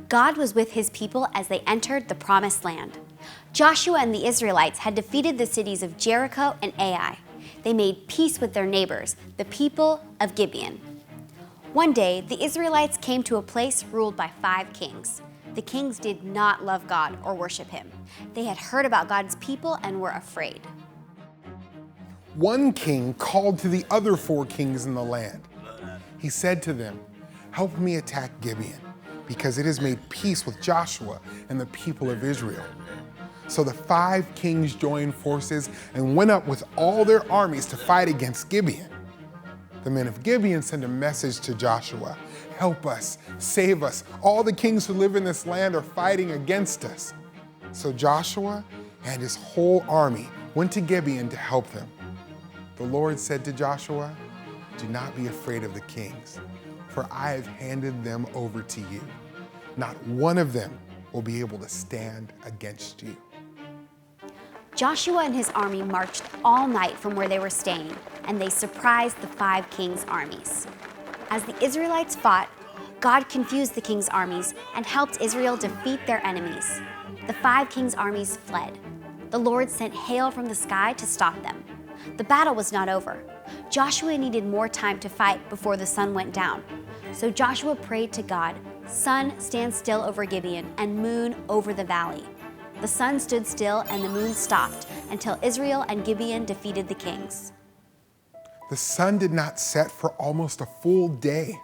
God was with his people as they entered the promised land. Joshua and the Israelites had defeated the cities of Jericho and Ai. They made peace with their neighbors, the people of Gibeon. One day, the Israelites came to a place ruled by 5 kings. The kings did not love God or worship him. They had heard about God's people and were afraid. One king called to the other 4 kings in the land. He said to them, "Help me attack Gibeon, because it has made peace with Joshua and the people of Israel." So the 5 kings joined forces and went up with all their armies to fight against Gibeon. The men of Gibeon sent a message to Joshua, "Help us, save us. All the kings who live in this land are fighting against us." So Joshua and his whole army went to Gibeon to help them. The Lord said to Joshua, "Do not be afraid of the kings, for I have handed them over to you. Not one of them will be able to stand against you." Joshua and his army marched all night from where they were staying, and they surprised the 5 kings' armies. As the Israelites fought, God confused the kings' armies and helped Israel defeat their enemies. The 5 kings' armies fled. The Lord sent hail from the sky to stop them. The battle was not over. Joshua needed more time to fight before the sun went down. So Joshua prayed to God, "Sun, stand still over Gibeon, and moon over the valley." The sun stood still and the moon stopped until Israel and Gibeon defeated the kings. The sun did not set for almost a full day.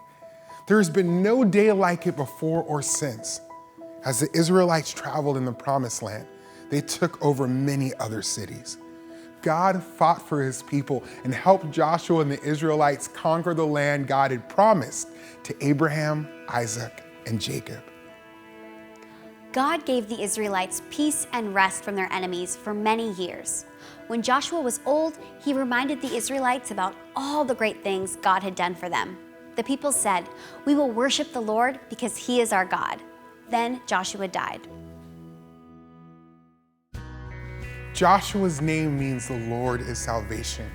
There has been no day like it before or since. As the Israelites traveled in the promised land, they took over many other cities. God fought for his people and helped Joshua and the Israelites conquer the land God had promised to Abraham, Isaac, and Jacob. God gave the Israelites peace and rest from their enemies for many years. When Joshua was old, he reminded the Israelites about all the great things God had done for them. The people said, "We will worship the Lord because he is our God." Then Joshua died. Joshua's name means the Lord is salvation.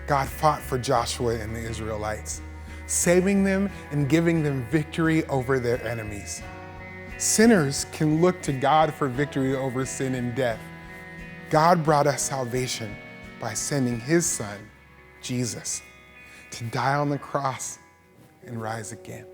God fought for Joshua and the Israelites, saving them and giving them victory over their enemies. Sinners can look to God for victory over sin and death. God brought us salvation by sending his son, Jesus, to die on the cross and rise again.